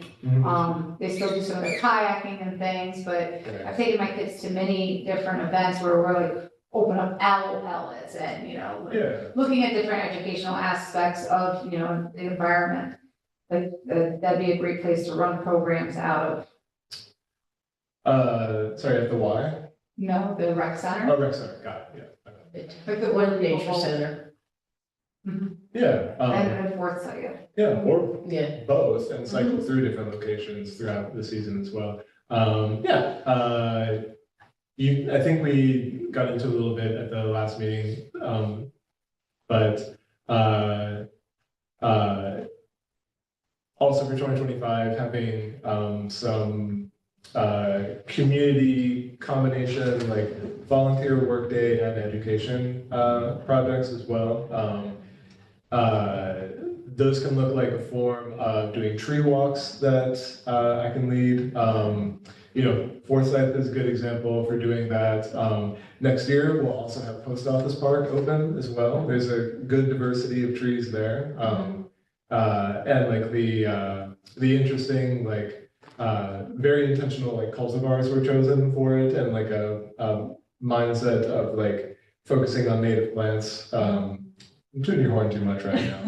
They still do some of the kayaking and things, but I've taken my kids to many different events where we're like, open up owl pellets and, like, Yeah, looking at different educational aspects of, the environment. Like, that'd be a great place to run programs out of, sorry, at the Y? the rec center. Oh, Rec Center, got it, yeah. Like the One one nature center, Yeah, And Fort Site. yeah, or yeah. both and cycle through different locations throughout the season as well. I think we got into a little bit at the last meeting, but also for 2025, having some community combination, like volunteer workday and education projects as well. Those can look like a form of doing tree walks that I can lead. Forsyth is a good example for doing that. Next year, we'll also have Post Office Park open as well. There's a good diversity of trees there. And like the interesting, like, very intentional, like cultivars were chosen for it, and like a mindset of like focusing on native plants. I'm tooting your horn too much right now.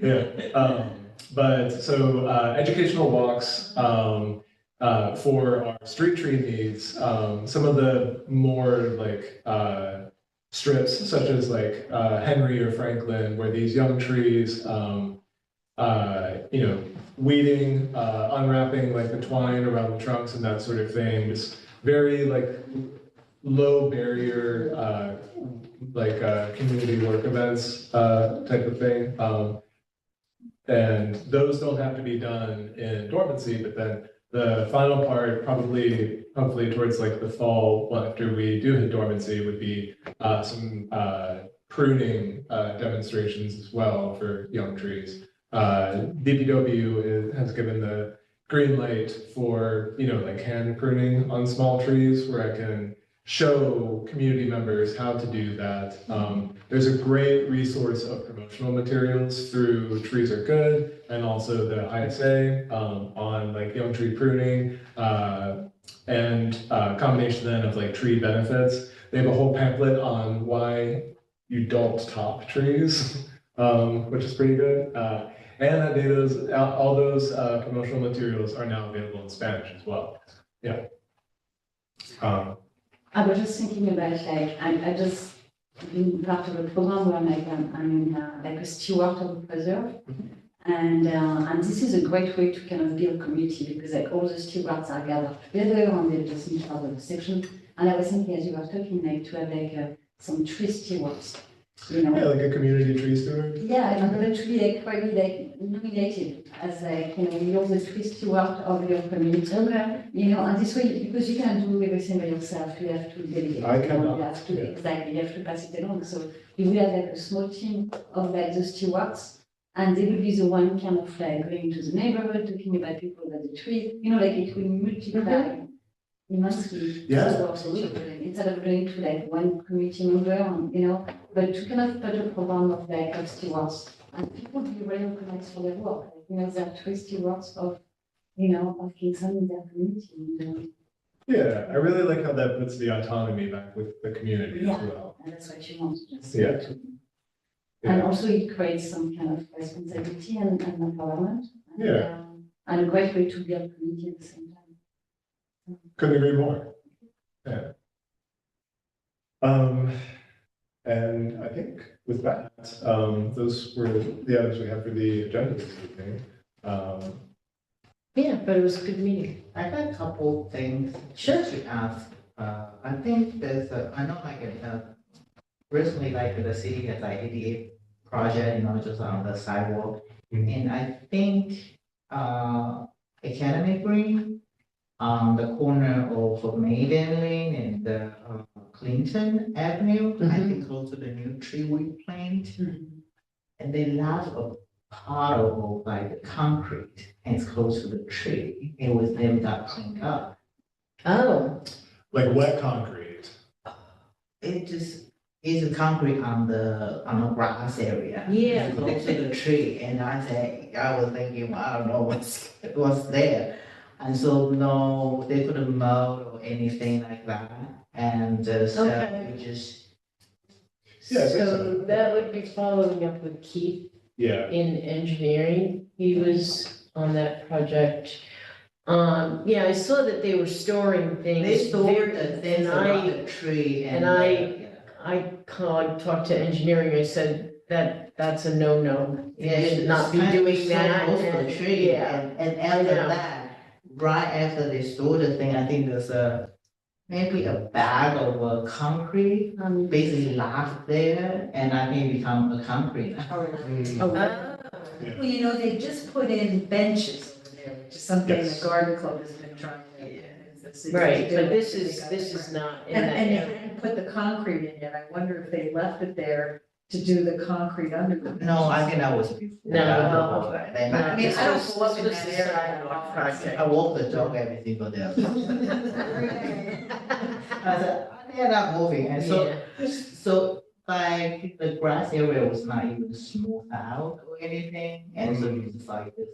Yeah, but so educational walks for our street tree needs. Some of the more like strips, such as like Henry or Franklin, where these young trees, weeding, unwrapping like the twine around the trunks and that sort of thing. Just very like low barrier, community work events type of thing. And those don't have to be done in dormancy, but then the final part, probably, hopefully towards like the fall, after we do hit dormancy, would be some pruning demonstrations as well for young trees. DPW has given the green light for, like hand pruning on small trees, where I can show community members how to do that. There's a great resource of promotional materials through Trees Are Good and also the ISA on like young tree pruning and combination then of like tree benefits. They have a whole pamphlet on why you don't top trees, which is pretty good. And that data's, all those promotional materials are now available in Spanish as well. Yeah. I was just thinking about like, I just been part of a program where I'm like a steward of the preserve. And this is a great way to kind of build community because like all the stewards are gathered together and they just in charge of the section. And I was thinking as you were talking, like to have like some tree stewards, you know? Yeah, like a community tree steward. Yeah, and then to be like really like nominated as like, you know, you're the tree steward of your community. Okay. You know, and this way, because you can't do everything by yourself, you have to delegate. I you know, cannot, You have to, yeah. exactly, you have to pass it along. So you will have like a small team of like the stewards, and they will be the one kind of like going to the neighborhood, talking about people about the trees, you know, like it will multiply immensely. Yeah, So, absolutely. instead of going to like one community member, and, you know, but to kind of put a program of like of stewards, and people will be really recognized for their work. You know, they're tree stewards of, you know, of Kingston in their community. And, Yeah, I really like how that puts the autonomy back with the community as Yeah. well. and that's what you want. Just Yeah. And Yeah. also it creates some kind of responsibility and empowerment. And, Yeah. And a great way to build community at the same time. Couldn't agree more. Yeah. And I think with that, those were the items we had for the agenda this evening. Yeah, but it was a good meeting. I got a couple things Sure. to ask. I think there's I know like, recently like the city has like 88 project, you know, just on the sidewalk. Mhm. And I think, Academy Green, on the corner of Maiden Lane and the Clinton Avenue, I think close to the new tree we plant. And they left a part of like the concrete and it's close to the tree. It was never got cleaned up. Oh, Like wet concrete. It just is a concrete on the grass area. Yeah. It's close to the tree, and I was thinking, well, I don't know what's there. And so no, they couldn't mow or anything like that, and so Okay. we just. Yeah, I think so so. that would be following up with Keith Yeah. in engineering. He was on that project. Yeah, I saw that they were storing things. They stored very- the things and around I- the tree and I talked to engineering, I said that's a no-no. You should not be doing that. Close to and- the tree, Yeah, and after know. that, right after they stored the thing, I think there's maybe a bag of concrete, basically left there, and I think it become a concrete. Mm. oh, Well, you know, they just put in benches over there, which is something Yes. the garden club has been trying to. the city to right, do. but this They is, got this the is grant. not in And, that and they area. hadn't put the concrete in yet, I wonder if they left it there to do the concrete under the. No, I think that was before. No, I no. Then No, I mean, this I don't was- go up this in was that the area. sidewalk project. I walk the dog every single day. I said, they're not moving, and Yeah. so like the grass area was not even smoothed out or anything, and so it's like this.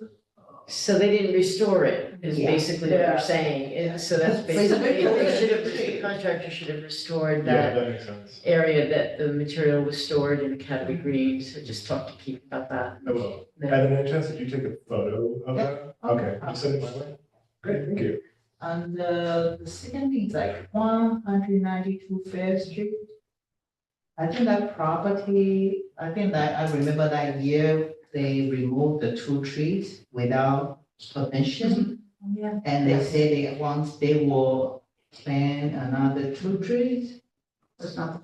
So they didn't restore it, is Yeah. basically what Yeah. you're saying, and so that's basically, they should have, the contractor should have restored Yeah, that that makes sense. area that the material was stored in Academy Green, so just talk to Keith about that. I will. Yeah. Evan, any chance did you take a photo of that? Okay, you send it my way? Great, thank you. And the second thing is like 192 Fair Street. I think that property, I remember that year, they removed the 2 trees without permission. Yeah. And they said once they will plant another 2 trees. It's not.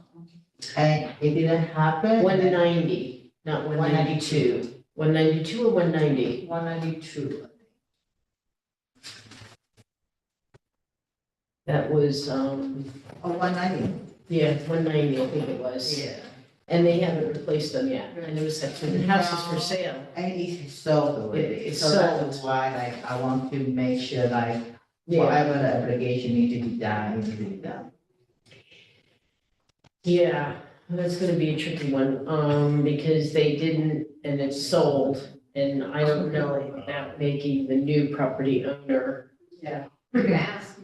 And it didn't happen. 190, not 192. 192 or 190? 192. That was, Oh, 190. yeah, 190, I think it was. Yeah. And they haven't replaced them yet, and it was like, the house is for sale. And it's sold already, It's so that's sold. why like I want to make sure like Yeah, whatever the application need to be done, needs to be done. yeah, that's gonna be a tricky one, because they didn't, and it's sold, and I don't know about making the new property owner. Yeah. You can ask.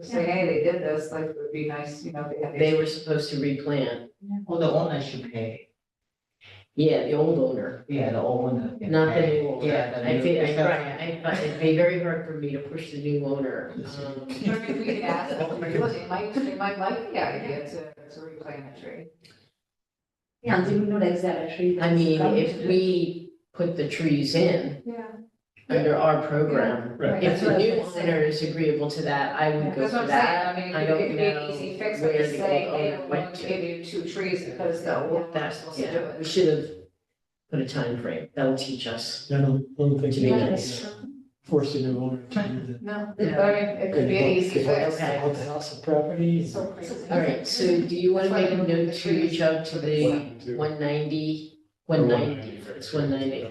Say, hey, they did this, like, it would be nice, you know, they had. They were supposed to replant. Or the owner should pay. Yeah, the old owner, Yeah, the owner. can not the pay. new owner. Yeah, the I new. feel, because- right, it'd be very hard for me to push the new owner. But I mean, we could ask them, look, they might like the idea to replant a tree. Yeah, and they will know like there are trees. I mean, that's if coming to we put the trees in Yeah. under our program, Right. if That's the what I new was gonna say. owner is agreeable to that, I would go That's what for I'm that. saying, I mean, I it don't could be an know easy fix, but where just the say, old hey, owner we're went going to to. give you 2 trees because the owner was That, supposed to do yeah, we it. should have put a time frame. That'll teach us. I don't think To you be can nice. force a new owner to do that. No, but I mean, it could be an easy fix. Okay. Bought the house and property. So crazy. All right, so do you want to make a note to reach out to the 190, 190, it's 190.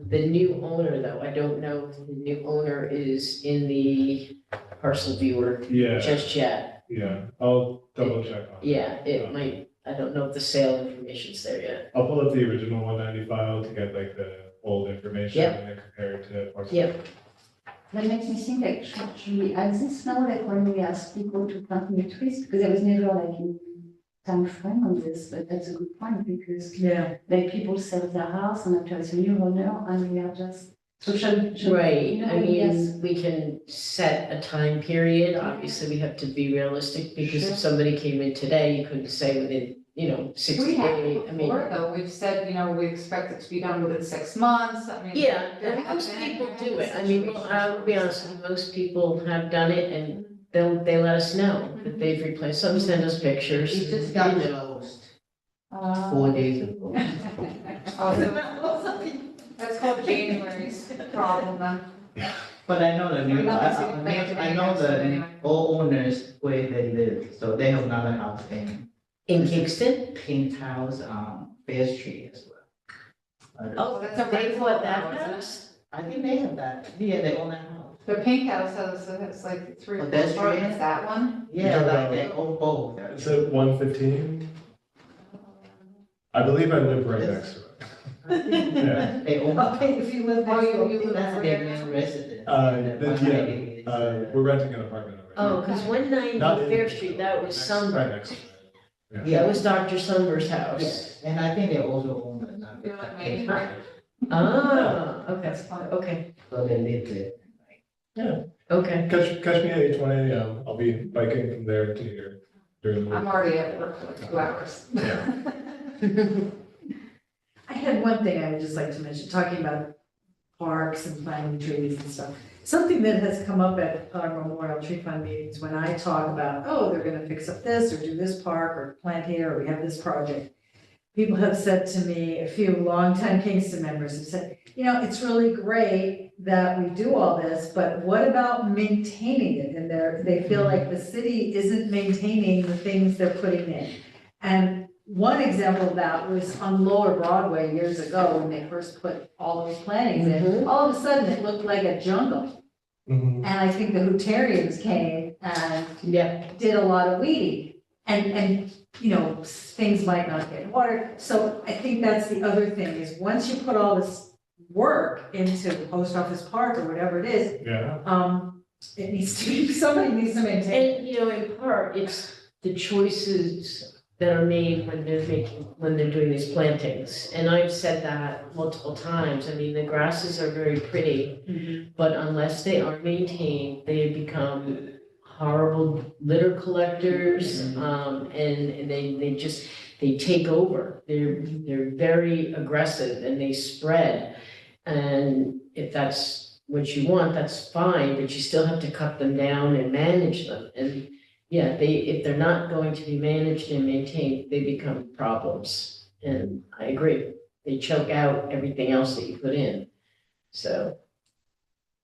The new owner though, I don't know if the new owner is in the parcel viewer Yeah, just yet. yeah, I'll double check on that. Yeah, it might, I don't know if the sale information's there yet. I'll pull up the original 190 file to get like the old information Yep. and then compare it to parcel. Yep. That makes me think like, should we add this now, like when we ask people to plant new trees? Because there was never like a time frame on this, but that's a good point because Yeah, like people sell their house and after it's a new owner and we are just, so should. Right, you know, I yes. mean, we can set a time period, obviously we have to be realistic, because Sure. if somebody came in today, you couldn't say within, 60 We have days, I mean. before, though, we've said, you know, we expect it to be done within 6 months, I mean. Yeah, there and have most been people do it, I mean, well, situations I'll be where- honest, with you, most people have done it and they let us know that they've replaced, some send us pictures. It just you got know. closed Uh, 4 days ago. Oh, so that's called January's problem then. But I know the new, I'm not gonna say I know plans the anyway. old owners where they live, so they have another house In Kingston? Pink House, Fair Street as well. Oh, that's a they rental bought that now, isn't it? house? I think they have that, yeah, they own that house. The pink house has, it's like 3 or Oh, 4 that's apartments, right. that one? Yeah, talking like about- they own both. Is it 115? I believe I live right next to it. Yeah. They own. okay, if you live Oh, next door. you live That's over their there? main residence. Then, One yeah, lady is, We're renting an apartment over Oh, here. because 190 Not in- Fair Street, that was Right Sunburn, next to it. Yeah. that was Dr. Sunbur's house. Yes, and I think they also own another. You're like me, right? Oh, okay, That's fine. okay, So they live there. okay. Catch me at 1 a.m. I'll be biking from there to here during the week. I'm already at work for like 2 hours. Yeah. I had one thing I would just like to mention, talking about parks and planting trees and stuff. Something that has come up at our Memorial Tree Fund meetings, when I talk about, oh, they're gonna fix up this, or do this park, or plant here, or we have this project. People have said to me, a few longtime Kingston members have said, it's really great that we do all this, but what about maintaining it? And they feel like the city isn't maintaining the things they're putting in. And one example of that was on Lower Broadway years ago, when they first put all those plantings in. All of a sudden, it looked like a jungle. Mhm. And I think the Hutterians came and Yeah, did a lot of weeding. And, things might not get watered. So I think that's the other thing, is once you put all this work into Post Office Park or whatever it is, Yeah. it needs to be, somebody needs to maintain. and in part, it's the choices that are made when they're doing these plantings. And I've said that multiple times, I mean, the grasses are very pretty, but unless they are maintained, they become horrible litter collectors, and they take over. They're very aggressive and they spread. And if that's what you want, that's fine, but you still have to cut them down and manage them. And yeah, if they're not going to be managed and maintained, they become problems. And I agree, they choke out everything else that you put in, so.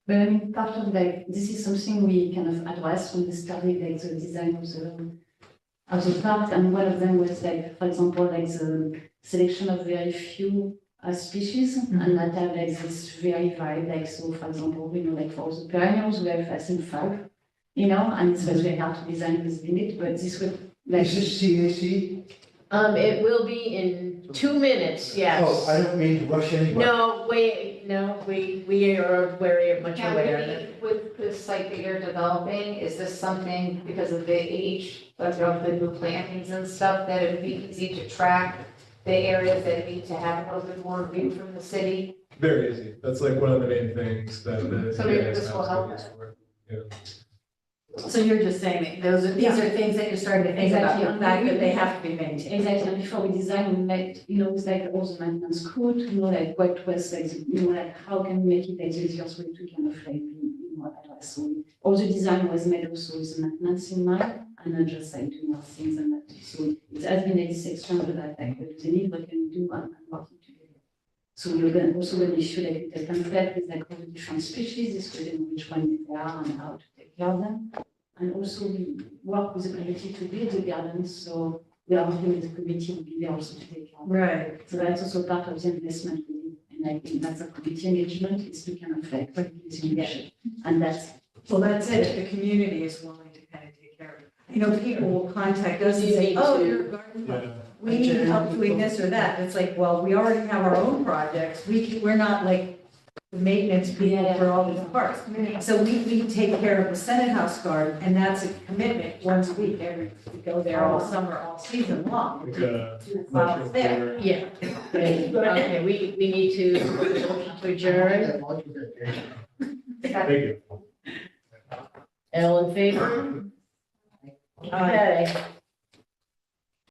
But I mean, part of this is something we kind of addressed when we started the design of the park, and one of them was for example, the selection of very few species, and that have this very varied, so for example, for the perennials, we have I think 5, and it was very hard to design with limit, but this would Is this CAC? It will be in 2 minutes, yes. Oh, I don't mean to rush anybody. No, we are very much Now, aware would that. it be, with the site that you're developing, is this something because of the age of the new plantings and stuff, that it would be easy to track the areas that need to have a little bit more view from the city? Very easy. That's like one of the main things that the. So maybe GIS this will maps help are used us. for. Yeah. So you're just saying that these are things that you're starting to think about, Exactly. the fact that they have to be maintained. Exactly, and before we design, we made, it's like all the maintenance code, like what was, like, like how can we make it like the easiest way to kind of like, address. So all the design was made also with the maintenance in mind, and not just like doing our things and that. So it has been like this exchange of that, like, what do they need, what can we do, and working together. So you're going also going to issue like a template with like all the different species, this way they know which one they are and how to take care of them. And also we work with the community to build the gardens, so we are working with the community to be there also to take care of them. Right. So that's also part of the investment we do. And I think that's a community engagement, is to kind of like recognize leadership. And that's, Well, that's it, if the community is willing to kind of take care of it. People will contact us and You say, need oh, to- you're a garden club. Yeah. We need help doing this or that. It's like, well, we already have our own projects. We're not like the maintenance people for all these parks. So we take care of the Senate House garden, and that's a commitment once a week, we go there all summer, all season long. Like While it's there. Yeah. Okay, we need to adjourn. Thank you. All in favor? Okay.